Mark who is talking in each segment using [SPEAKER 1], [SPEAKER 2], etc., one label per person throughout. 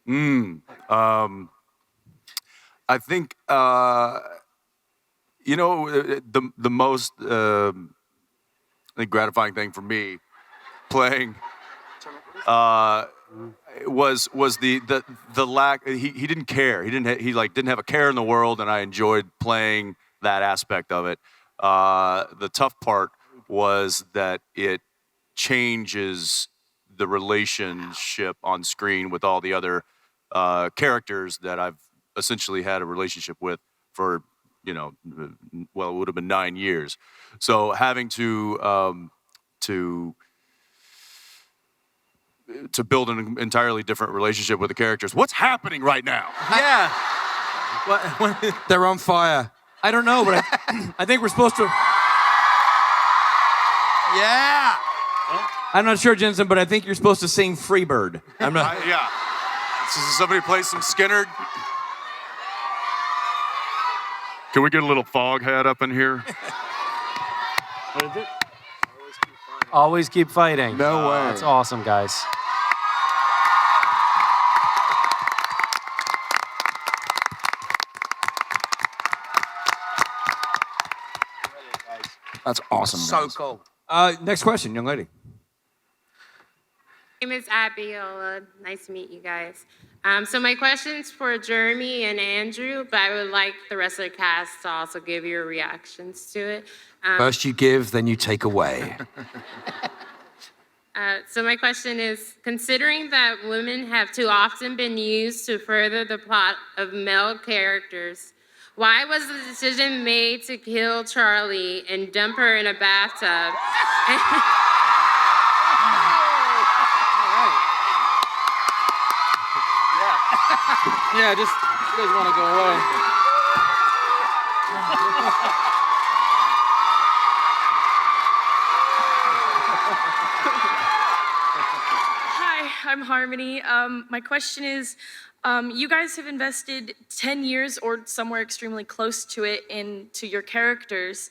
[SPEAKER 1] I think the most I think gratifying thing for me playing was the lack. He didn't care. He didn't have a care in the world, and I enjoyed playing that aspect of it. The tough part was that it changes the relationship on screen with all the other characters that I've essentially had a relationship with for well, it would have been 9 years. So having to build an entirely different relationship with the characters. What's happening right now?
[SPEAKER 2] Yeah.
[SPEAKER 3] They're on fire.
[SPEAKER 2] I don't know, but I think we're supposed to.
[SPEAKER 3] Yeah.
[SPEAKER 2] I'm not sure, Jensen, but I think you're supposed to sing Freebird. I'm not.
[SPEAKER 1] Yeah. So somebody play some Skinner. Can we get a little Foghat up in here?
[SPEAKER 4] What is it? Always keep fighting.
[SPEAKER 5] No way.
[SPEAKER 4] That's awesome, guys.
[SPEAKER 5] That's awesome.
[SPEAKER 3] So
[SPEAKER 5] guys.
[SPEAKER 3] cool.
[SPEAKER 2] Next question, young lady.
[SPEAKER 6] My name is Abiola. Nice to meet you guys. So my question's for Jeremy and Andrew, but I would like the rest of the cast to also give your reactions to it.
[SPEAKER 3] First you give, then you take away.
[SPEAKER 6] So my question is, considering that women have too often been used to further the plot of male characters, why was the decision made to kill Charlie and dump her in a bathtub?
[SPEAKER 2] Yeah, just you guys want to go away.
[SPEAKER 7] Hi, I'm Harmony. My question is, you guys have invested 10 years or somewhere extremely close to it into your characters.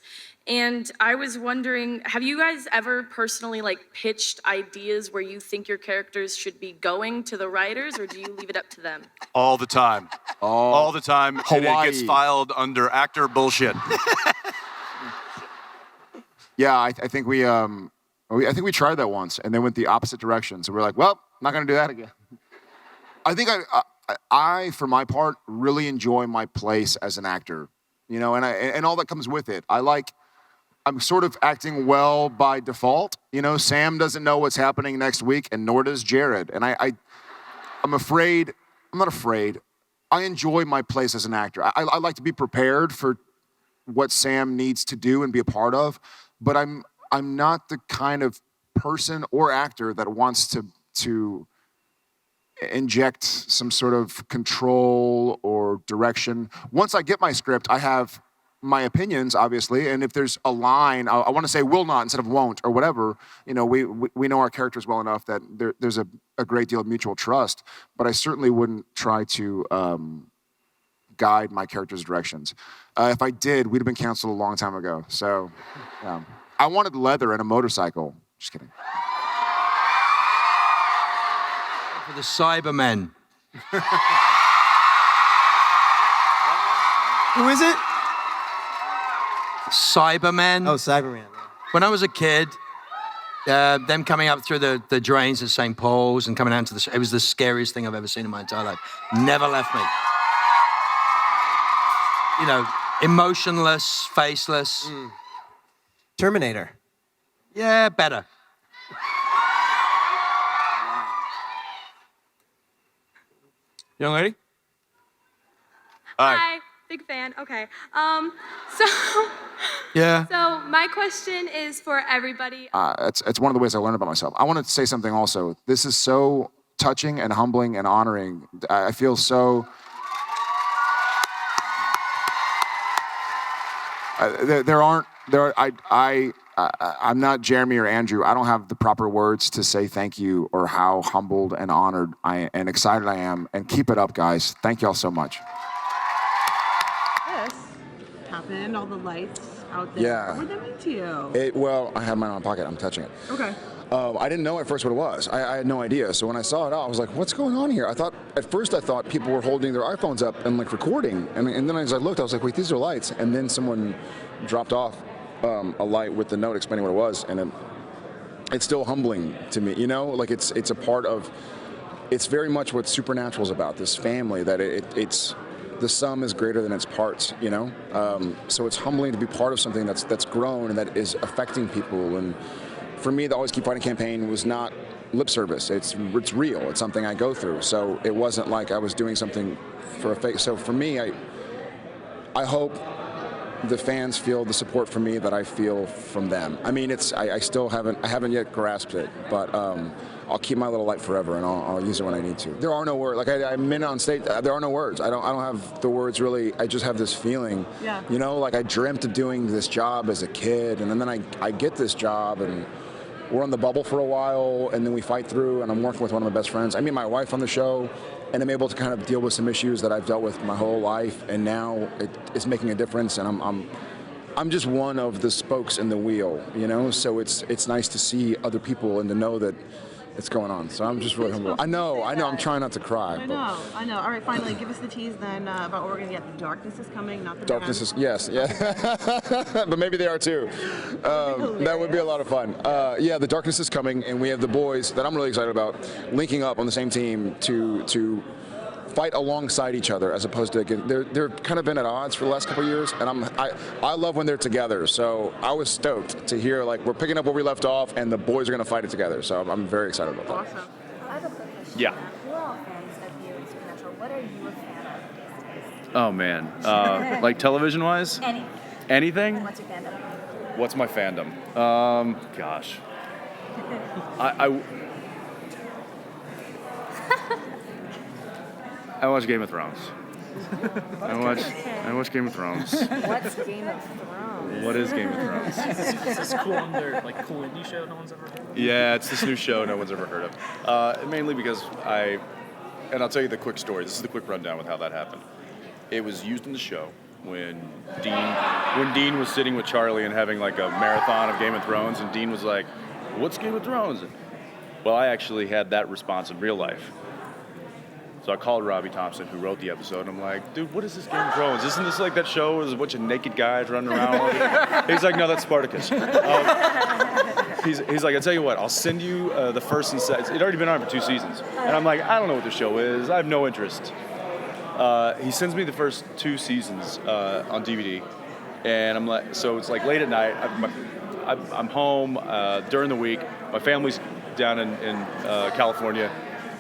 [SPEAKER 7] And I was wondering, have you guys ever personally pitched ideas where you think your characters should be going to the writers, or do you leave it up to them?
[SPEAKER 1] All the time. All the time. And it gets
[SPEAKER 5] Hawaii.
[SPEAKER 1] filed under actor bullshit.
[SPEAKER 5] Yeah, I think we tried that once and then went the opposite direction. So we're like, well, not gonna do that again. I think I, for my part, really enjoy my place as an actor, and all that comes with it. I'm sort of acting well by default. Sam doesn't know what's happening next week, and nor does Jared. And I'm not afraid. I enjoy my place as an actor. I like to be prepared for what Sam needs to do and be a part of, but I'm not the kind of person or actor that wants to inject some sort of control or direction. Once I get my script, I have my opinions, obviously, and if there's a line, I want to say will not instead of won't or whatever. We know our characters well enough that there's a great deal of mutual trust, but I certainly wouldn't try to guide my character's directions. If I did, we'd have been canceled a long time ago. So I wanted leather and a motorcycle. Just kidding.
[SPEAKER 3] For the Cybermen.
[SPEAKER 2] Who is it?
[SPEAKER 3] Cybermen.
[SPEAKER 2] Oh, Cyberman.
[SPEAKER 3] When I was a kid, them coming up through the drains at St. Paul's and coming out into it was the scariest thing I've ever seen in my entire life. Never left me. Emotionless, faceless.
[SPEAKER 2] Terminator.
[SPEAKER 3] Yeah, better.
[SPEAKER 2] Young lady?
[SPEAKER 6] Hi, big fan. Okay.
[SPEAKER 3] Yeah.
[SPEAKER 6] So my question is for everybody.
[SPEAKER 5] It's one of the ways I learned about myself. I want to say something also. This is so touching and humbling and honoring. I feel so. I'm not Jeremy or Andrew. I don't have the proper words to say thank you or how humbled and honored and excited I am. And keep it up, guys. Thank y'all so much.
[SPEAKER 8] This happened, all the lights out there.
[SPEAKER 5] Yeah.
[SPEAKER 8] What would that mean to you?
[SPEAKER 5] Well, I have mine in my pocket. I'm touching it.
[SPEAKER 8] Okay.
[SPEAKER 5] I didn't know at first what it was. I had no idea. So when I saw it out, I was like, what's going on here? At first I thought people were holding their iPhones up and like recording. And then as I looked, I was like, wait, these are lights. And then someone dropped off a light with the note explaining what it was. And it's still humbling to me, you know? Like it's a part of, it's very much what Supernatural is about, this family, that it's the sum is greater than its parts, you know? So it's humbling to be part of something that's grown and that is affecting people. And for me, the Always Keep Fighting campaign was not lip service. It's real. It's something I go through. So it wasn't like I was doing something for a fake. So for me, I hope the fans feel the support from me that I feel from them. I mean, I still haven't yet grasped it, but I'll keep my little light forever, and I'll use it when I need to. There are no words. Like I meant on stage, there are no words. I don't have the words really. I just have this feeling.
[SPEAKER 8] Yeah.
[SPEAKER 5] You know, like I dreamt of doing this job as a kid, and then I get this job, and we're on the bubble for a while, and then we fight through, and I'm working with one of my best friends. I meet my wife on the show, and I'm able to kind of deal with some issues that I've dealt with my whole life, and now it's making a difference, and I'm just one of the spokes in the wheel, you know? So it's nice to see other people and to know that it's going on. So I'm just really humble. I know. I'm trying not to cry.
[SPEAKER 8] I know. All right, finally, give us the tease then about what we're going to get. The darkness is coming, not the
[SPEAKER 5] Darkness
[SPEAKER 8] band.
[SPEAKER 5] is, yes, yeah. But maybe they are too. That would be a lot of fun. Yeah, the darkness is coming, and we have the boys that I'm really excited about linking up on the same team to fight alongside each other, as opposed to they're kind of been at odds for the last couple of years, and I love when they're together. So I was stoked to hear like we're picking up where we left off, and the boys are going to fight it together. So I'm very excited about that.
[SPEAKER 8] Awesome.
[SPEAKER 9] I have a quick question.
[SPEAKER 1] Yeah.
[SPEAKER 9] We're all fans of you and Supernatural. What are you a fan of these days?
[SPEAKER 1] Oh man, like television wise, anything.
[SPEAKER 9] What's your fandom?
[SPEAKER 1] What's my fandom? Gosh, I watch Game of Thrones. I watch Game of Thrones.
[SPEAKER 9] What's Game of Thrones?
[SPEAKER 1] What is Game of Thrones?
[SPEAKER 10] Is this cool indie show no one's ever heard of?
[SPEAKER 1] Yeah, it's this new show no one's ever heard of. Mainly because and I'll tell you the quick story. This is the quick rundown with how that happened. It was used in the show when Dean was sitting with Charlie and having like a marathon of Game of Thrones, and Dean was like, "What's Game of Thrones?" Well, I actually had that response in real life. So I called Robbie Thompson, who wrote the episode, and I'm like, dude, what is this Game of Thrones? Isn't this like that show where there's a bunch of naked guys running around? He's like, no, that's Spartacus. He's like, I'll tell you what, I'll send you the first and second. It'd already been on for 2 seasons. And I'm like, I don't know what the show is. I have no interest. He sends me the first 2 seasons on DVD. And I'm like, so it's like late at night. I'm home during the week. My family's down in California.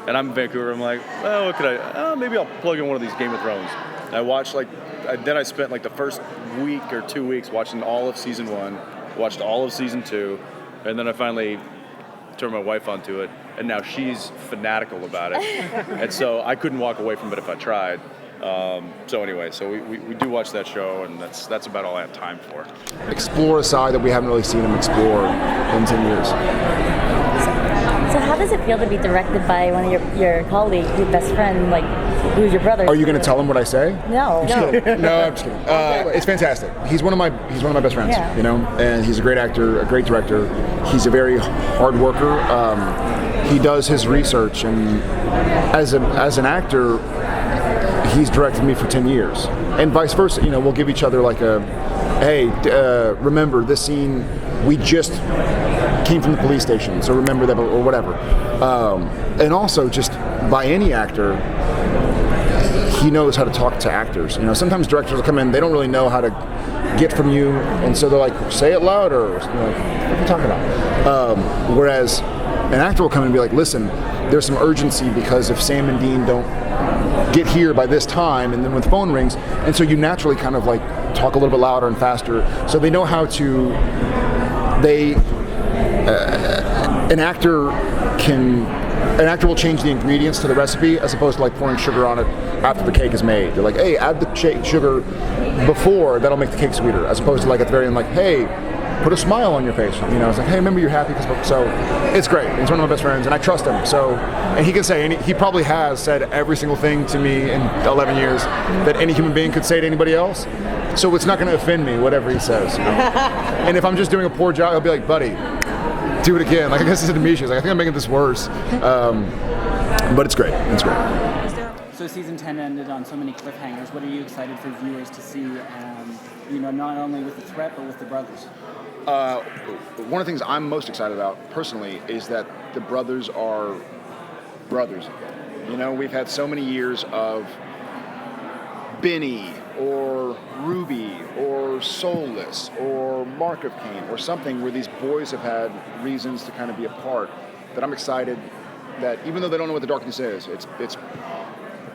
[SPEAKER 1] And I'm in Vancouver. I'm like, well, what could I? Maybe I'll plug in one of these Game of Thrones. And I watched then I spent like the first week or 2 weeks watching all of season 1, watched all of season 2, and then I finally turned my wife onto it, and now she's fanatical about it. And so I couldn't walk away from it if I tried. So anyway, so we do watch that show, and that's about all I have time for.
[SPEAKER 5] Explore a side that we haven't really seen him explore in 10 years.
[SPEAKER 9] So how does it feel to be directed by one of your colleagues, your best friend, like who's your brother?
[SPEAKER 5] Are you going to tell him what I say?
[SPEAKER 9] No.
[SPEAKER 5] I'm just kidding. No, I'm just kidding. It's fantastic. He's one of my best friends,
[SPEAKER 9] Yeah.
[SPEAKER 5] you know, and he's a great actor, a great director. He's a very hard worker. He does his research, and as an actor, he's directed me for 10 years, and vice versa. You know, we'll give each other like hey, remember this scene? We just came from the police station, so remember that, or whatever. And also, just by any actor, he knows how to talk to actors. You know, sometimes directors will come in, they don't really know how to get from you, and so they're like, say it louder. You know, what are you talking about? Whereas an actor will come in and be like, listen, there's some urgency because if Sam and Dean don't get here by this time, and then when the phone rings, and so you naturally kind of like talk a little bit louder and faster, so they know how to. An actor will change the ingredients to the recipe as opposed to like pouring sugar on it after the cake is made. They're like, hey, add the sugar before, that'll make the cake sweeter, as opposed to like at the very end, like, hey, put a smile on your face. You know, it's like, hey, remember you're happy. So it's great. He's one of my best friends, and I trust him. So, and he can say, and he probably has said every single thing to me in 11 years that any human being could say to anybody else. So it's not going to offend me, whatever he says. You know? And if I'm just doing a poor job, I'll be like, buddy, do it again. Like I guess it's to me, she's like, I think I'm making this worse. But it's great. It's great.
[SPEAKER 10] So season 10 ended on so many cliffhangers. What are you excited for viewers to see? Not only with the threat, but with the brothers.
[SPEAKER 5] One of the things I'm most excited about personally is that the brothers are brothers again. You know, we've had so many years of Benny or Ruby or Soulless or Mark of Cain or something where these boys have had reasons to kind of be apart, that I'm excited that even though they don't know what the darkness is, it's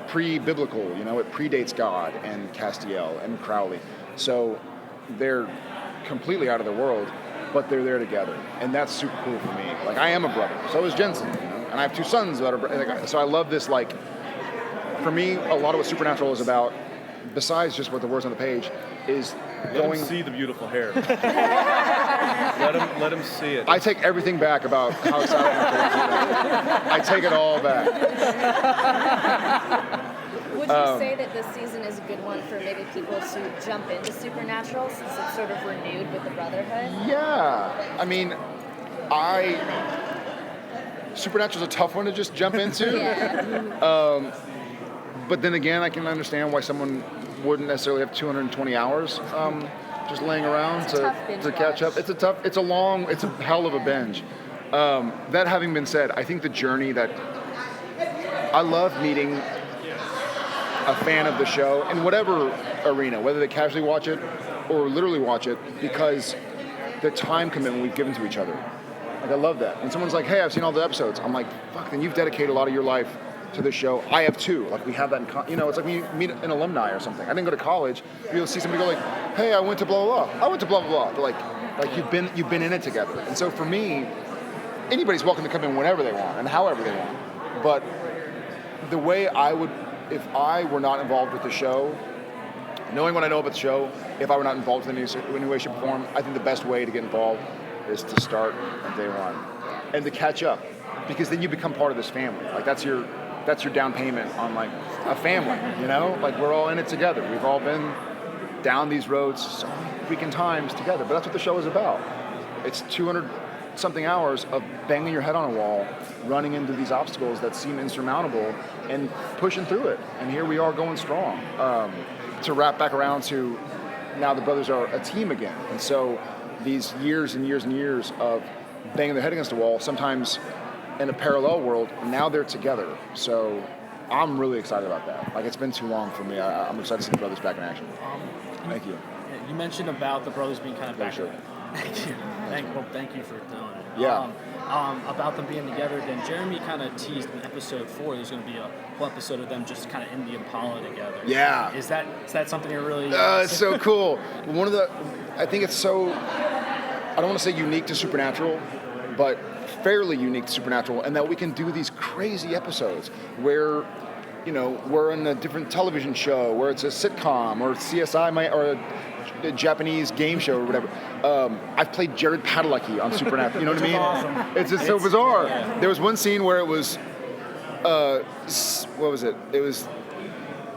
[SPEAKER 5] pre-biblical, you know, it predates God and Castiel and Crowley. So they're completely out of the world, but they're there together. And that's super cool for me. Like, I am a brother. So is Jensen, you know? And I have 2 sons that are, so I love this, like, for me, a lot of what Supernatural is about, besides just what the words on the page, is
[SPEAKER 11] Let him see the beautiful hair. let him see it.
[SPEAKER 5] I take everything back about how excited I am. I take it all back.
[SPEAKER 12] Would you say that this season is a good one for maybe people to jump into Supernatural since it's sort of renewed with the Brotherhood?
[SPEAKER 5] Yeah. I mean, Supernatural's a tough one to just jump into.
[SPEAKER 12] Yeah.
[SPEAKER 5] But then again, I can understand why someone wouldn't necessarily have 220 hours just laying around to catch up. It's a hell of a binge. That having been said, I think the journey that I love meeting a fan of the show in whatever arena, whether they casually watch it or literally watch it, because the time commitment we've given to each other. Like, I love that. When someone's like, hey, I've seen all the episodes, I'm like, fuck, then you've dedicated a lot of your life to this show. I have too. Like, we have that in it's like when you meet an alumni or something. I didn't go to college. You'll see somebody go like, hey, I went to blah, blah, blah. I went to blah, blah, blah. They're like you've been in it together. And so for me, anybody's welcome to come in whenever they want and however they want. But the way I would, if I were not involved with the show, knowing what I know about the show, if I were not involved in any way, shape, or form, I think the best way to get involved is to start on day one and to catch up, because then you become part of this family. Like, that's your down payment on, like, a family, you know? Like, we're all in it together. We've all been down these roads so many freaking times together. But that's what the show is about. It's 200-something hours of banging your head on a wall, running into these obstacles that seem insurmountable, and pushing through it. And here we are going strong. To wrap back around to now the brothers are a team again. And so these years and years and years of banging their head against the wall, sometimes in a parallel world, now they're together. So I'm really excited about that. Like, it's been too long for me. I'm excited to see the brothers back in action. Thank you.
[SPEAKER 10] You mentioned about the brothers being kind of back.
[SPEAKER 5] Sure.
[SPEAKER 10] Thank you. Thank you for doing it.
[SPEAKER 5] Yeah.
[SPEAKER 10] About them being together, then Jeremy kind of teased in episode 4 there's going to be a whole episode of them just kind of in the Impala together.
[SPEAKER 5] Yeah.
[SPEAKER 10] Is that something you're really...
[SPEAKER 5] It's so cool. I think it's so, I don't want to say unique to Supernatural, but fairly unique to Supernatural, and that we can do these crazy episodes where, you know, we're in a different television show, where it's a sitcom or CSI or a Japanese game show or whatever. I've played Jared Padalecki on Supernatural. You know what I mean?
[SPEAKER 10] Awesome.
[SPEAKER 5] It's just so bizarre. Yeah. There was one scene where it was, what was it? It was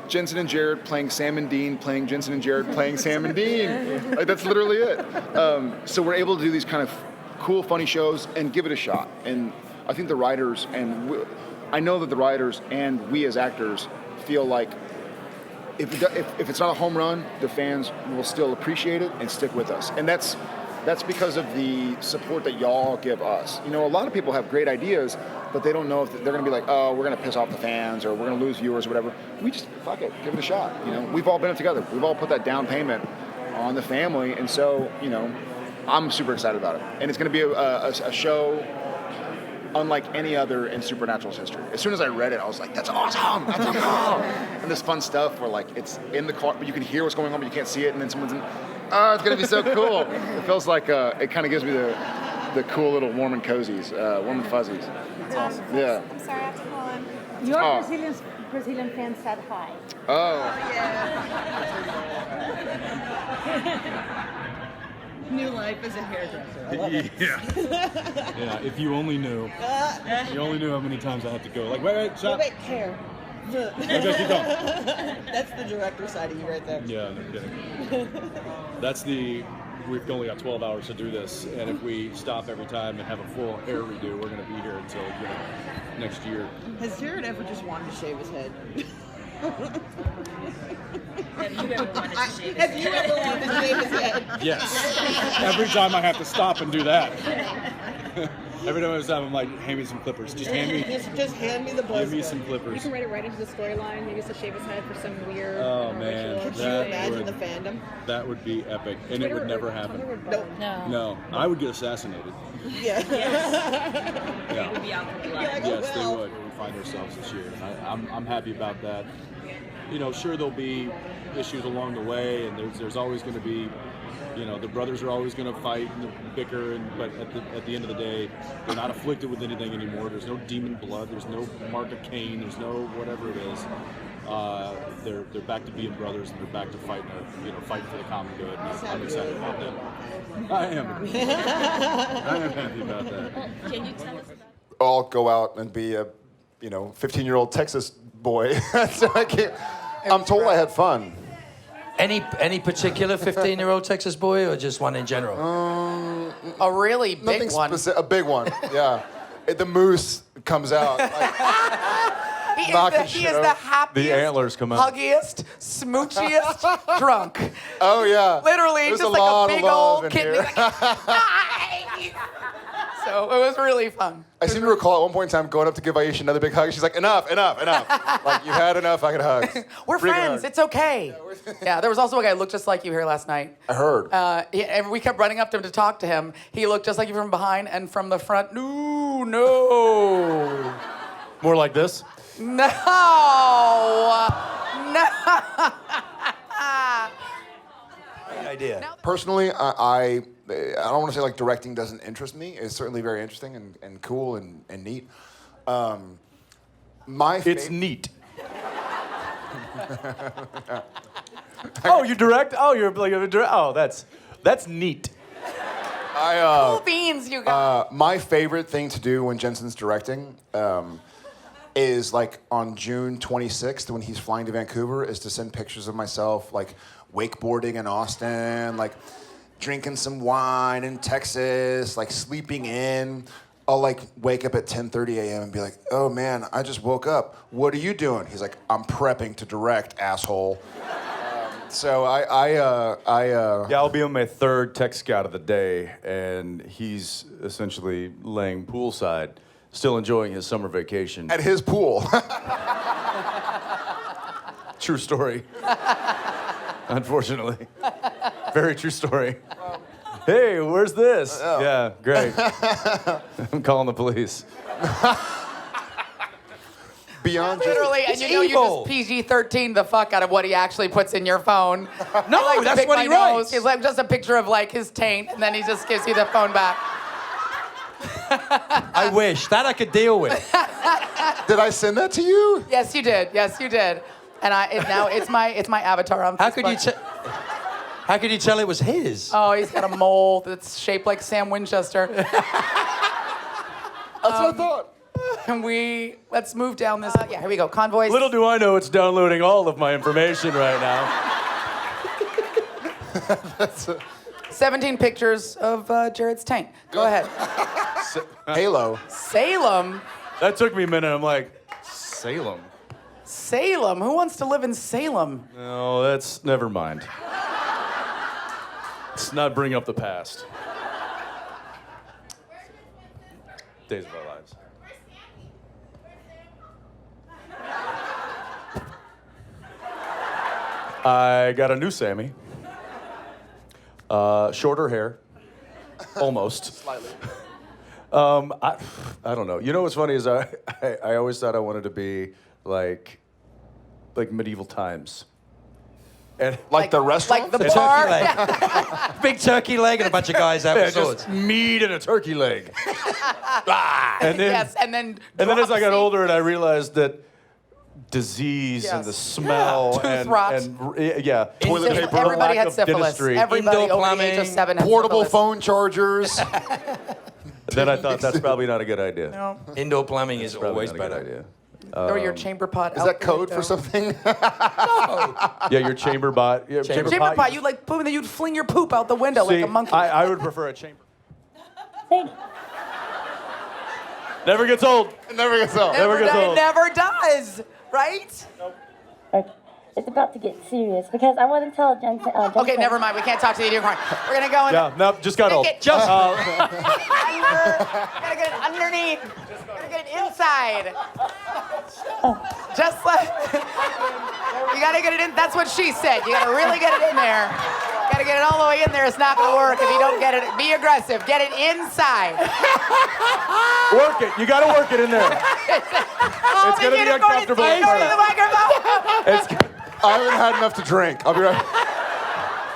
[SPEAKER 5] Jensen and Jared playing Sam and Dean, playing Jensen and Jared playing Sam and Dean. Like, that's literally it. So we're able to do these kind of cool, funny shows and give it a shot. And I think the writers I know that the writers and we as actors feel like if it's not a home run, the fans will still appreciate it and stick with us. And that's because of the support that y'all give us. You know, a lot of people have great ideas, but they don't know if they're going to be like, oh, we're going to piss off the fans or we're going to lose viewers or whatever. We just, fuck it, give it a shot. You know, we've all been in it together. We've all put that down payment on the family. And so, you know, I'm super excited about it. And it's going to be a show unlike any other in Supernatural's history. As soon as I read it, I was like, that's awesome! That's awesome! And this fun stuff where, like, it's in the car, but you can hear what's going on, but you can't see it, and then someone's in, it's gonna be so cool. It feels like, it kind of gives me the cool little warm and cozies, warm and fuzzies.
[SPEAKER 10] That's awesome.
[SPEAKER 5] Yeah.
[SPEAKER 13] I'm sorry, I have to call him. Your Brazilian fan said hi.
[SPEAKER 5] Oh.
[SPEAKER 8] Yeah. New life as a hairdresser. I love it.
[SPEAKER 11] Yeah. Yeah, if you only knew. You only knew how many times I had to go. Like, wait, stop.
[SPEAKER 13] Wait, hair.
[SPEAKER 11] Okay, keep going.
[SPEAKER 8] That's the director side of you right there.
[SPEAKER 11] Yeah, no kidding. We've only got 12 hours to do this, and if we stop every time and have a full hair redo, we're going to be here until next year.
[SPEAKER 8] Has Jared ever just wanted to shave his head?
[SPEAKER 9] Have you ever wanted to shave
[SPEAKER 8] Have you ever wanted to shave his head?
[SPEAKER 11] Yes. Every time I have to stop and do that. Every time I stop, I'm like, hand me some clippers. Just hand me
[SPEAKER 8] the buzz.
[SPEAKER 11] Give me some clippers.
[SPEAKER 13] You can write it right into the storyline. Maybe it's to shave his head for some weird.
[SPEAKER 11] Oh man,
[SPEAKER 8] Could you imagine the fandom?
[SPEAKER 11] That would be epic, and it would never happen.
[SPEAKER 8] No.
[SPEAKER 11] No, I would get assassinated.
[SPEAKER 8] Yeah.
[SPEAKER 11] Yeah.
[SPEAKER 9] Would be out for blood.
[SPEAKER 11] Yes, they would. We find ourselves this year, and I'm happy about that. Sure there'll be issues along the way, and there's always going to be, the brothers are always going to fight and bicker, but at the end of the day, they're not afflicted with anything anymore. There's no demon blood. There's no mark of Cain. There's no whatever it is. They're back to being brothers, and they're back to fighting, fighting for the common good. And I'm excited about that. I am. I am happy about that.
[SPEAKER 9] Can you tell us about?
[SPEAKER 5] I'll go out and be a 15-year-old Texas boy. So I'm told I had fun.
[SPEAKER 3] Any particular 15-year-old Texas boy, or just one in general?
[SPEAKER 14] A really big one.
[SPEAKER 5] A big one, yeah. The moose comes out.
[SPEAKER 14] He is the happiest,
[SPEAKER 1] The antlers come out.
[SPEAKER 14] huggiest, smoochiest drunk.
[SPEAKER 5] Oh yeah.
[SPEAKER 14] Literally,
[SPEAKER 5] There's
[SPEAKER 14] just
[SPEAKER 5] a
[SPEAKER 14] like
[SPEAKER 5] lot
[SPEAKER 14] a
[SPEAKER 5] of
[SPEAKER 14] big
[SPEAKER 5] love
[SPEAKER 14] old
[SPEAKER 5] in
[SPEAKER 14] kid.
[SPEAKER 5] here.
[SPEAKER 14] So it was really fun.
[SPEAKER 5] I seem to recall at one point in time going up to give Aisha another big hug. She's like, enough. Like, you had enough, I can hug.
[SPEAKER 14] We're friends. It's okay. Yeah, there was also a guy who looked just like you here last night.
[SPEAKER 5] I heard.
[SPEAKER 14] And we kept running up to him to talk to him. He looked just like you from behind and from the front. No.
[SPEAKER 1] More like this?
[SPEAKER 14] No.
[SPEAKER 3] Idea.
[SPEAKER 5] Personally, I don't want to say like directing doesn't interest me. It's certainly very interesting and cool and neat.
[SPEAKER 1] It's neat. Oh, you direct? Oh, you're like a direct. Oh, that's neat.
[SPEAKER 14] Cool beans, you guys.
[SPEAKER 5] My favorite thing to do when Jensen's directing is like on June 26th when he's flying to Vancouver is to send pictures of myself like wakeboarding in Austin, like drinking some wine in Texas, like sleeping in. I'll like wake up at 10:30 a.m. and be like, oh man, I just woke up. What are you doing? He's like, I'm prepping to direct, asshole. So
[SPEAKER 1] Yeah, I'll be on my third tech scout of the day, and he's essentially laying poolside, still enjoying his summer vacation.
[SPEAKER 5] At his pool.
[SPEAKER 1] True story. Unfortunately. Very true story. Hey, where's this?
[SPEAKER 5] Oh.
[SPEAKER 1] Yeah, great. I'm calling the police.
[SPEAKER 5] Beyond
[SPEAKER 14] Literally, and you know you just PG-13 the fuck out of what he actually puts in your phone.
[SPEAKER 3] No,
[SPEAKER 14] He likes to
[SPEAKER 3] that's
[SPEAKER 14] pick
[SPEAKER 3] what
[SPEAKER 14] my
[SPEAKER 3] he
[SPEAKER 14] nose.
[SPEAKER 3] writes.
[SPEAKER 14] He's like just a picture of like his taint, and then he just gives you the phone back.
[SPEAKER 3] I wish that I could deal with.
[SPEAKER 5] Did I send that to you?
[SPEAKER 14] Yes, you did. Yes, you did. And now it's my avatar on Facebook.
[SPEAKER 3] How could you tell it was his?
[SPEAKER 14] Oh, he's got a mole that's shaped like Sam Winchester.
[SPEAKER 5] That's what I thought.
[SPEAKER 14] Can let's move down this. Yeah, here we go. Convoys.
[SPEAKER 1] Little do I know it's downloading all of my information right now.
[SPEAKER 14] 17 pictures of Jared's taint. Go ahead.
[SPEAKER 5] Halo.
[SPEAKER 14] Salem.
[SPEAKER 1] That took me a minute. I'm like, Salem?
[SPEAKER 14] Salem? Who wants to live in Salem?
[SPEAKER 1] No, that's never mind. Let's not bring up the past. Days of our lives. I got a new Sammy. Shorter hair. Almost.
[SPEAKER 5] Slightly.
[SPEAKER 1] I don't know. You know what's funny is I always thought I wanted to be like medieval times. And
[SPEAKER 5] like the restaurant?
[SPEAKER 14] Like the bar?
[SPEAKER 3] Big turkey leg and a bunch of guys out with swords.
[SPEAKER 1] Just meat and a turkey leg. and then,
[SPEAKER 14] yes, and then
[SPEAKER 1] as I got older and I realized that disease and the smell
[SPEAKER 14] Tooth rot.
[SPEAKER 1] and toilet paper,
[SPEAKER 14] everybody
[SPEAKER 1] lack
[SPEAKER 14] had
[SPEAKER 1] of
[SPEAKER 14] syphilis.
[SPEAKER 1] dentistry.
[SPEAKER 14] Everybody
[SPEAKER 3] Indoor
[SPEAKER 14] over the age of
[SPEAKER 3] plumbing,
[SPEAKER 14] 7 had
[SPEAKER 5] Portable
[SPEAKER 14] syphilis.
[SPEAKER 5] phone chargers.
[SPEAKER 1] Then I thought that's probably not a good idea.
[SPEAKER 14] No.
[SPEAKER 3] Indoor plumbing is
[SPEAKER 1] Probably
[SPEAKER 3] always
[SPEAKER 1] not a good
[SPEAKER 3] better.
[SPEAKER 1] idea.
[SPEAKER 14] Throw your chamber pot
[SPEAKER 5] Is
[SPEAKER 14] out
[SPEAKER 5] that
[SPEAKER 14] the
[SPEAKER 5] code
[SPEAKER 14] window.
[SPEAKER 5] for something?
[SPEAKER 2] Yeah, your chamber pot. Yeah,
[SPEAKER 14] Chamber pot, you like poop and then you'd fling your poop out the window like a monkey.
[SPEAKER 2] I would prefer a chamber.
[SPEAKER 9] Hey,
[SPEAKER 2] Never gets old.
[SPEAKER 5] It never gets old.
[SPEAKER 2] Never gets old.
[SPEAKER 14] It never does, right?
[SPEAKER 9] okay. It's about to get serious because I want to tell Jensen.
[SPEAKER 14] Okay, never mind. We can't talk to the unicorn. We're gonna go in.
[SPEAKER 2] Yeah, no, just got old.
[SPEAKER 14] Stick it just gotta get it underneath. Gotta get it inside. Just like you gotta get it in. That's what she said. You gotta really get it in there. Gotta get it all the way in there. It's not gonna work if you don't get it. Be aggressive. Get it inside.
[SPEAKER 2] Work it. You gotta work it in there. It's gonna be uncomfortable.
[SPEAKER 14] The microphone.
[SPEAKER 5] I haven't had enough to drink. I'll be right.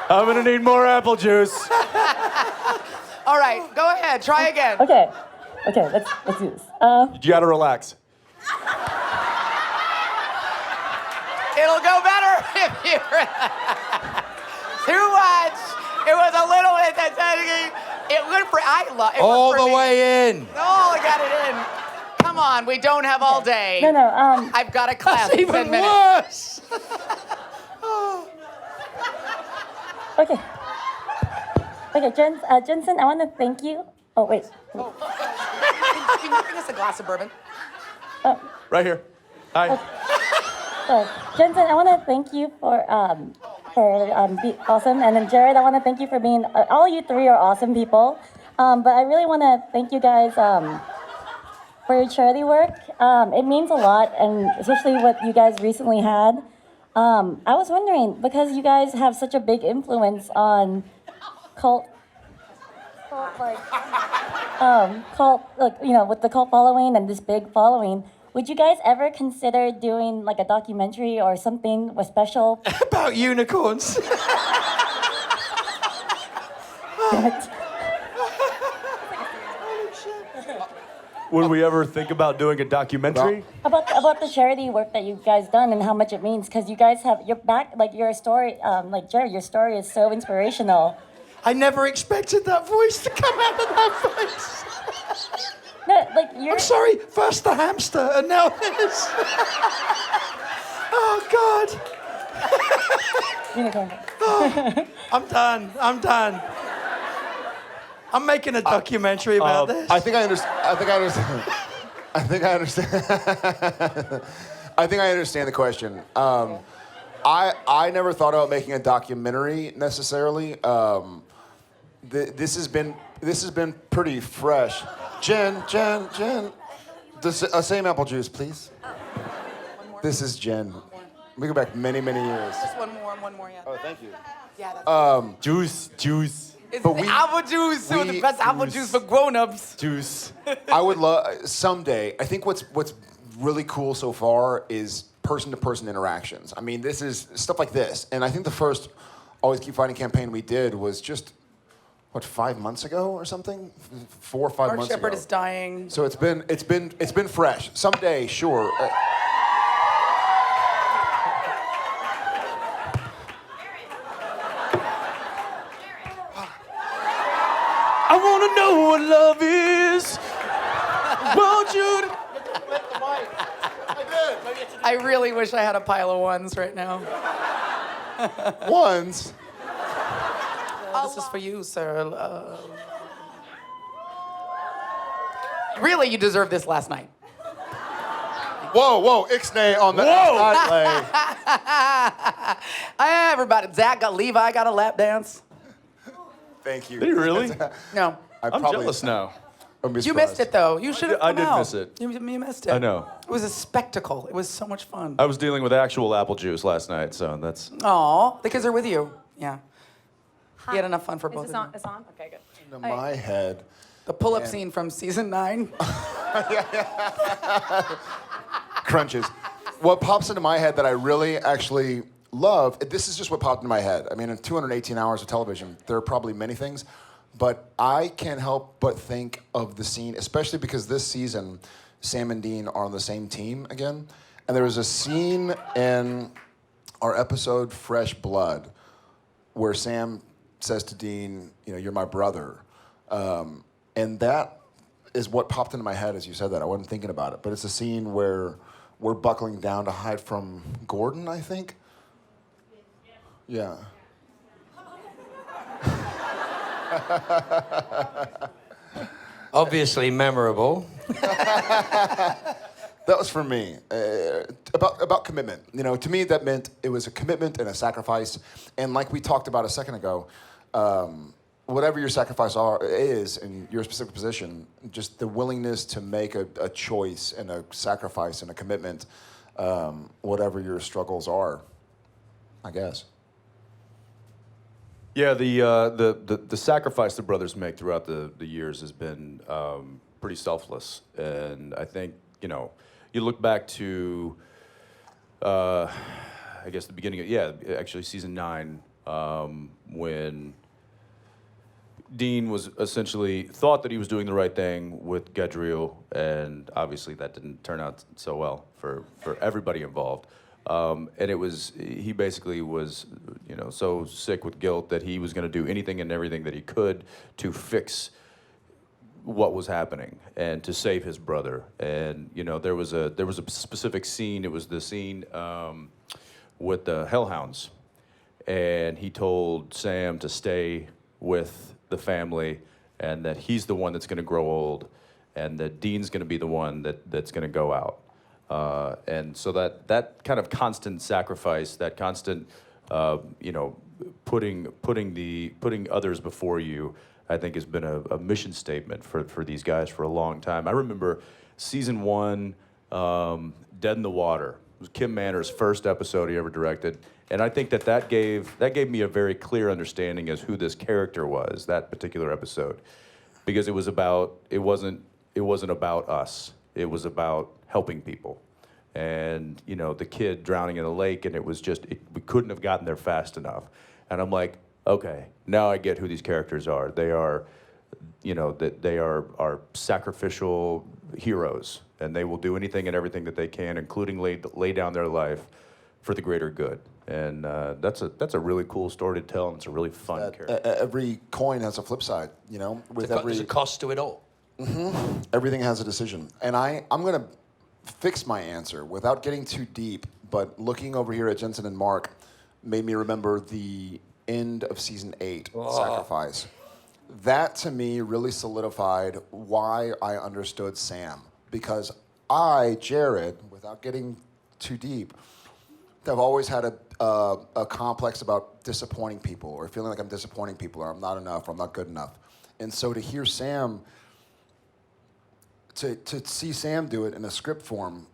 [SPEAKER 2] I'm gonna need more apple juice.
[SPEAKER 14] All right, go ahead. Try again.
[SPEAKER 9] Okay, let's do this.
[SPEAKER 2] You gotta relax.
[SPEAKER 14] It'll go better if you too much. It was a little bit. It went for
[SPEAKER 3] All the way in.
[SPEAKER 14] Oh, I got it in. Come on, we don't have all day.
[SPEAKER 9] No.
[SPEAKER 14] I've got a class in 10 minutes.
[SPEAKER 3] Worse.
[SPEAKER 9] Okay, Jensen, I want to thank you. Oh wait.
[SPEAKER 14] Can you bring us a glass of bourbon?
[SPEAKER 2] Right here. Hi.
[SPEAKER 9] So, Jensen, I want to thank you for being awesome, and then Jared, I want to thank you for being. All you three are awesome people, but I really want to thank you guys for your charity work. It means a lot, and especially what you guys recently had. I was wondering because you guys have such a big influence on cult with the cult following and this big following. Would you guys ever consider doing like a documentary or something with special?
[SPEAKER 3] About unicorns.
[SPEAKER 2] Would we ever think about doing a documentary?
[SPEAKER 9] About the charity work that you guys done and how much it means, because you guys have your back, like your story, like Jared, your story is so inspirational.
[SPEAKER 3] I never expected that voice to come out of that voice.
[SPEAKER 9] No, like you're.
[SPEAKER 3] I'm sorry, first the hamster and now this. Oh God.
[SPEAKER 9] Unicorn.
[SPEAKER 3] I'm done. I'm making a documentary about this.
[SPEAKER 5] I think I understand. I think I understand the question. I never thought about making a documentary necessarily. This has been pretty fresh. Jen, same apple juice, please. This is Jen. We go back many years.
[SPEAKER 14] Just one more, yeah.
[SPEAKER 5] Oh, thank you.
[SPEAKER 14] Yeah, that's
[SPEAKER 2] Juice.
[SPEAKER 14] It's the apple juice, the best apple juice for grown-ups.
[SPEAKER 2] Juice.
[SPEAKER 5] I would love someday. I think what's really cool so far is person-to-person interactions. I mean, this is stuff like this, and I think the first Always Keep Fighting campaign we did was just 5 months ago or something, 4 or 5
[SPEAKER 14] Our
[SPEAKER 5] months
[SPEAKER 14] shepherd
[SPEAKER 5] ago.
[SPEAKER 14] is dying.
[SPEAKER 5] So it's been fresh. Someday, sure.
[SPEAKER 2] I wanna know what love is. Won't you?
[SPEAKER 14] I really wish I had a pile of ones right now.
[SPEAKER 5] Ones?
[SPEAKER 14] This is for you, sir. Really, you deserved this last night.
[SPEAKER 5] Whoa, ixnay on the play.
[SPEAKER 14] Everybody, Levi got a lap dance.
[SPEAKER 5] Thank you.
[SPEAKER 2] Did he really?
[SPEAKER 14] No.
[SPEAKER 2] I'm jealous now.
[SPEAKER 14] You missed it, though. You should have
[SPEAKER 2] I
[SPEAKER 14] come
[SPEAKER 2] did
[SPEAKER 14] out.
[SPEAKER 2] miss it.
[SPEAKER 14] You missed it.
[SPEAKER 2] I know.
[SPEAKER 14] It was a spectacle. It was so much fun.
[SPEAKER 2] I was dealing with actual apple juice last night, so that's.
[SPEAKER 14] Aw, the kids are with you. Yeah. You had enough fun for both of you.
[SPEAKER 8] It's on? Okay, good.
[SPEAKER 5] In my head.
[SPEAKER 14] The pull-up scene from season 9.
[SPEAKER 5] Crunches. What pops into my head that I really actually love, this is just what popped into my head. I mean, in 218 hours of television, there are probably many things, but I can't help but think of the scene, especially because this season, Sam and Dean are on the same team again. And there was a scene in our episode Fresh Blood where Sam says to Dean, you're my brother. And that is what popped into my head as you said that. I wasn't thinking about it, but it's a scene where we're buckling down to hide from Gordon, I think. Yeah.
[SPEAKER 3] Obviously memorable.
[SPEAKER 5] That was for me. About commitment. You know, to me that meant it was a commitment and a sacrifice. And like we talked about a second ago, whatever your sacrifice is in your specific position, just the willingness to make a choice and a sacrifice and a commitment, whatever your struggles are, I guess.
[SPEAKER 2] Yeah, the sacrifice the brothers make throughout the years has been pretty selfless, and I think you look back to I guess the beginning of actually season 9 when Dean was essentially thought that he was doing the right thing with Gadriel, and obviously that didn't turn out so well for everybody involved. And he basically was, so sick with guilt that he was going to do anything and everything that he could to fix what was happening and to save his brother. And there was a specific scene. It was the scene with the Hellhounds, and he told Sam to stay with the family, and that he's the one that's going to grow old, and that Dean's going to be the one that's going to go out. And so that kind of constant sacrifice, that constant, putting others before you, I think has been a mission statement for these guys for a long time. I remember season 1, Dead in the Water. It was Kim Manner's first episode he ever directed, and I think that gave me a very clear understanding as who this character was. That particular episode, because it wasn't about us. It was about helping people. And the kid drowning in the lake, and we couldn't have gotten there fast enough. And I'm like, okay, now I get who these characters are. They are, they are sacrificial heroes, and they will do anything and everything that they can, including lay down their life for the greater good. And that's a really cool story to tell, and it's a really fun character.
[SPEAKER 5] Every coin has a flip side,
[SPEAKER 3] There's a cost to it all.
[SPEAKER 5] Mm-hmm. Everything has a decision. And I'm going to fix my answer without getting too deep, but looking over here at Jensen and Mark made me remember the end of season 8, Sacrifice. That to me really solidified why I understood Sam. Because Jared, without getting too deep, have always had a complex about disappointing people, or feeling like I'm disappointing people, or I'm not enough, or I'm not good enough. And so to hear Sam, to see Sam do it in a script form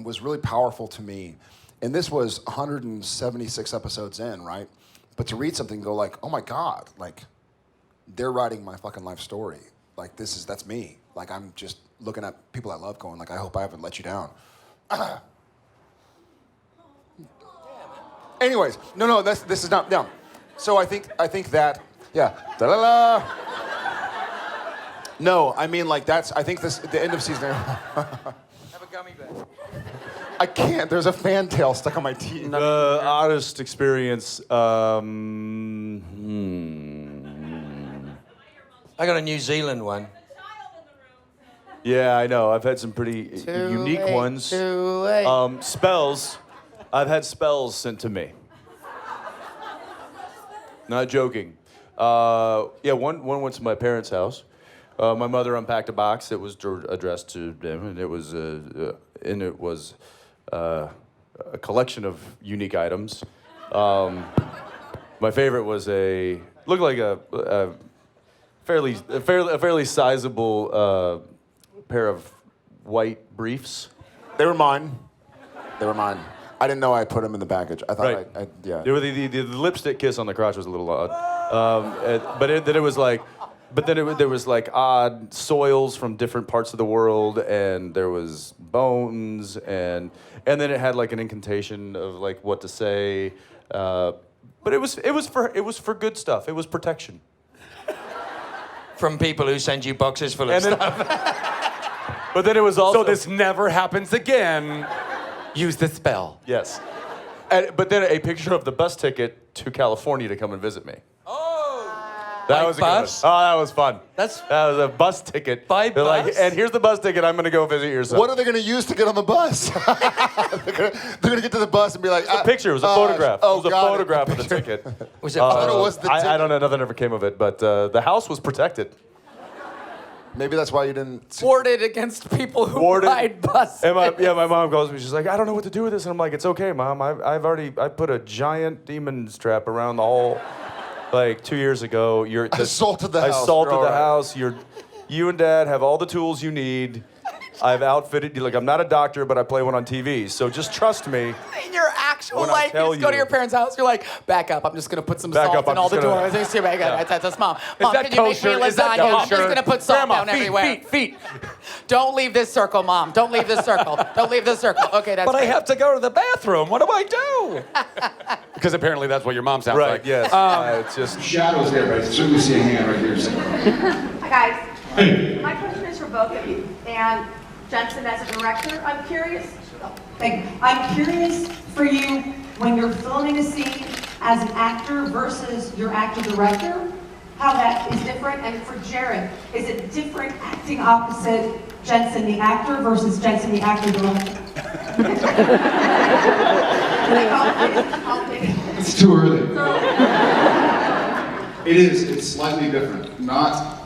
[SPEAKER 5] was really powerful to me. And this was 176 episodes in, right? But to read something and go like, oh my God, like they're writing my fucking life story. Like that's me. Like I'm just looking at people I love going like, I hope I haven't let you down. Anyways, no, this is not, no. So I think that, yeah, da-la-la. No, I mean like I think the end of season.
[SPEAKER 3] Have a gummy bear.
[SPEAKER 5] I can't, there's a fantail stuck on my teeth.
[SPEAKER 2] The oddest experience,
[SPEAKER 3] I got a New Zealand one.
[SPEAKER 2] yeah, I know. I've had some pretty unique ones.
[SPEAKER 14] Too late.
[SPEAKER 2] Spells. I've had spells sent to me. Not joking. One went to my parents' house. My mother unpacked a box that was addressed to them, and it was a collection of unique items. My favorite was looked like a fairly sizable pair of white briefs.
[SPEAKER 5] They were mine. I didn't know I put them in the package. I thought
[SPEAKER 2] Right.
[SPEAKER 5] yeah.
[SPEAKER 2] The lipstick kiss on the crotch was a little odd, then there was like odd soils from different parts of the world, and there was bones, and then it had like an incantation of like what to say, but it was for good stuff. It was protection
[SPEAKER 3] From people who send you boxes full of stuff.
[SPEAKER 2] But then it was also
[SPEAKER 15] So this never happens again. Use the spell.
[SPEAKER 2] yes, but then a picture of the bus ticket to California to come and visit me.
[SPEAKER 15] That was a good one.
[SPEAKER 16] bus?
[SPEAKER 15] Oh, that was fun.
[SPEAKER 16] That
[SPEAKER 15] was a bus ticket.
[SPEAKER 16] By
[SPEAKER 15] They're like,
[SPEAKER 16] bus?
[SPEAKER 15] and here's the bus ticket. I'm going to go visit your son.
[SPEAKER 5] What are they going to use to get on the bus? they're going to get to the bus and be like,
[SPEAKER 15] It was a picture. It was a photograph.
[SPEAKER 5] Oh,
[SPEAKER 15] it was a
[SPEAKER 5] got
[SPEAKER 15] photograph of the ticket.
[SPEAKER 16] Was it?
[SPEAKER 5] thought it was the ticket.
[SPEAKER 15] I don't know. Nothing ever came of it. But the house was protected.
[SPEAKER 5] Maybe that's why you didn't.
[SPEAKER 16] Warded against people who ride buses.
[SPEAKER 15] And my mom calls me. She's like, I don't know what to do with this. And I'm like, it's okay, Mom. I put a giant demon strap around the whole. Like 2 years ago,
[SPEAKER 5] I assaulted the house.
[SPEAKER 15] I assaulted
[SPEAKER 5] You're
[SPEAKER 15] the
[SPEAKER 5] all right.
[SPEAKER 15] house. You and Dad have all the tools you need. I've outfitted you. Like, I'm not a doctor, but I play one on TV. So just trust me.
[SPEAKER 14] In your actual
[SPEAKER 15] When I
[SPEAKER 14] life, you
[SPEAKER 15] tell
[SPEAKER 14] just go to
[SPEAKER 15] you-
[SPEAKER 14] your parents' house. You're like, back up. I'm just gonna put some
[SPEAKER 15] Back
[SPEAKER 14] salt
[SPEAKER 15] up,
[SPEAKER 14] in
[SPEAKER 15] I'm
[SPEAKER 14] all the
[SPEAKER 15] just gonna-
[SPEAKER 14] doors. That's mom. Mom,
[SPEAKER 15] that
[SPEAKER 14] can you make me
[SPEAKER 15] kosher? Is that
[SPEAKER 14] lasagna? I'm just
[SPEAKER 15] kosher?
[SPEAKER 14] gonna put salt
[SPEAKER 15] Grandma,
[SPEAKER 14] down
[SPEAKER 15] feet,
[SPEAKER 14] everywhere.
[SPEAKER 16] Feet.
[SPEAKER 14] Don't leave this circle, Mom. Don't leave this circle. Don't leave this circle. Okay, that's
[SPEAKER 16] But I
[SPEAKER 14] great.
[SPEAKER 16] have to go to the bathroom. What do I do? Because apparently that's what your mom sounds
[SPEAKER 15] Right,
[SPEAKER 16] like.
[SPEAKER 15] yes. It's just.
[SPEAKER 17] Shadows there, but I certainly see a hand right here.
[SPEAKER 8] Hi guys. My question is for both of you. And Jensen, as a director, I'm curious for you when you're filming a scene as an actor versus your actor-director, how that is different. And for Jared, is it different acting opposite Jensen the actor versus Jensen the actor-director?
[SPEAKER 17] It's too early. It is. It's slightly different. Not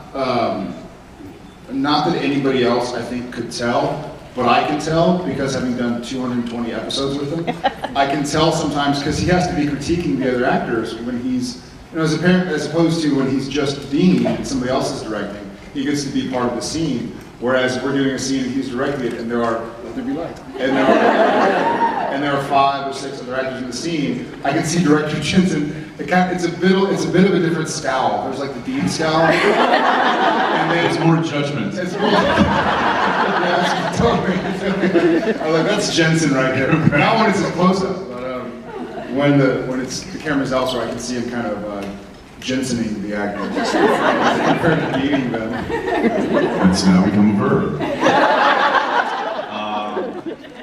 [SPEAKER 17] that anybody else, I think, could tell, but I can tell because having done 220 episodes with him, I can tell sometimes because he has to be critiquing the other actors when he's, as a parent, as opposed to when he's just Dean and somebody else is directing. He gets to be part of the scene, whereas we're doing a scene and he's directing it, and there are 5 or 6 other actors in the scene. I can see Director Jensen. It's a bit of a different scowl. There's like the Dean scowl, and then
[SPEAKER 11] It's more judgment.
[SPEAKER 17] it's more. Yeah, it's totally. I'm like, that's Jensen right there. Not when it's a close-up, but when it's the camera's elsewhere, I can see him kind of Jensening the actor. Compared to beating them.
[SPEAKER 11] It's now become a verb.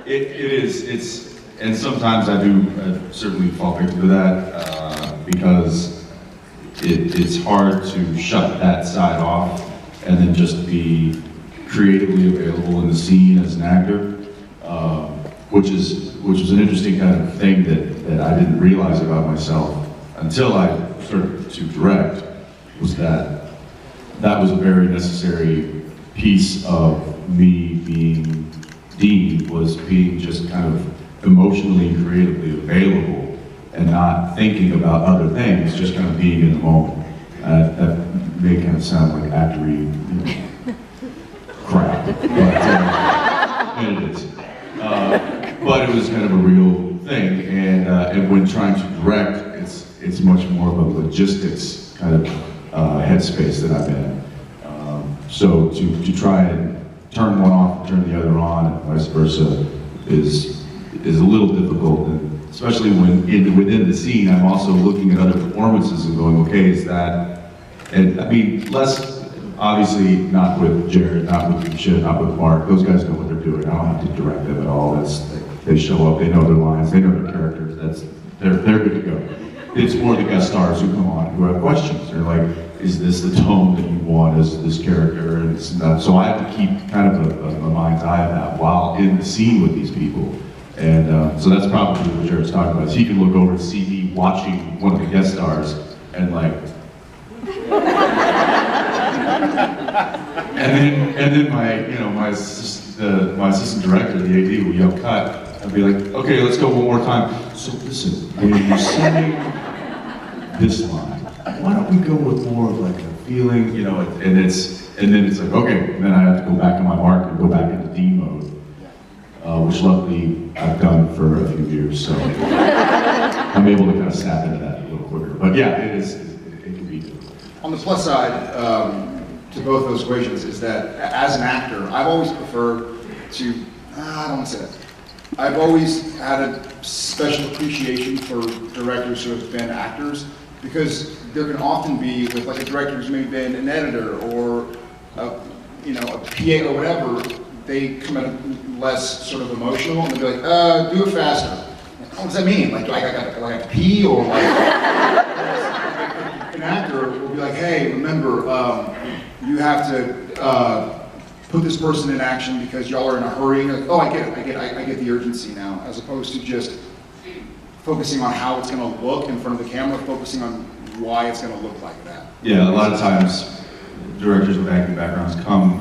[SPEAKER 11] It is. And sometimes I do certainly fall victim to that because it's hard to shut that side off and then just be creatively available in the scene as an actor, which was an interesting kind of thing that I didn't realize about myself until I started to direct. Was that was a very necessary piece of me being Dean, was being just kind of emotionally and creatively available and not thinking about other things, just kind of being in the moment. That may kind of sound like actory crap, but and it is. But it was kind of a real thing, and when trying to direct, it's much more of a logistics kind of headspace that I'm in. So to try and turn one off and turn the other on, and vice versa, is a little difficult, and especially when within the scene, I'm also looking at other performances and going, okay, is that, and I mean, less, obviously, not with Jared, not with Misha, not with Mark, those guys know what they're doing, I don't have to direct them at all, they show up, they know their lines, they know their characters, they're good to go. It's more the guest stars who come on who have questions, they're like, is this the tone that you want as this character, and it's not, so I have to keep kind of a mind's eye of that while in the scene with these people. And so that's probably what Jared's talking about, is he can look over and see me watching one of the guest stars and like, and then my assistant director, the AD, will yell cut. I'd be like, okay, let's go one more time. So listen, when you say this line, why don't we go with more of like a feeling, and then it's like, okay, and then I have to go back on my mark and go back into D mode, which luckily I've done for a few years, so I'm able to kind of snap into that a little quicker. But yeah, it can be difficult.
[SPEAKER 17] On the plus side to both those equations is that as an actor, I've always preferred to, I don't want to say that. I've always had a special appreciation for directors who have been actors, because there can often be, with like a director who's maybe been an editor or a PA or whatever, they come in less sort of emotional and they'll be like, do it faster. What does that mean? Like, I got to pee, or like, an actor will be like, hey, remember, you have to put this person in action because y'all are in a hurry. Like, oh, I get the urgency now, as opposed to just focusing on how it's going to look in front of the camera, focusing on why it's going to look like that.
[SPEAKER 18] Yeah, a lot of times directors with acting backgrounds come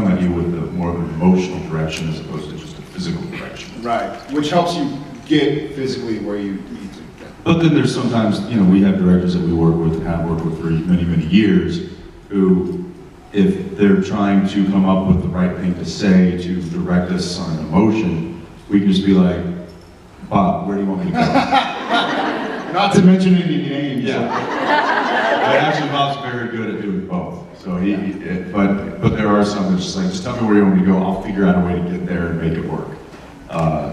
[SPEAKER 18] at you with more of an emotional direction as opposed to just a physical direction.
[SPEAKER 17] Right, which helps you get physically where you need to get.
[SPEAKER 18] But then there's sometimes, we have directors that we work with and have worked with for many, many years who, if they're trying to come up with the right thing to say to direct us on an emotion, we can just be like, Bob, where do you want me to go?
[SPEAKER 17] Not to mention any names.
[SPEAKER 18] Yeah. But actually, Bob's very good at doing both. So but there are some that's just like, just tell me where you want me to go. I'll figure out a way to get there and make it work.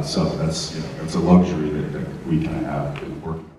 [SPEAKER 18] So that's a luxury that we kind of have working.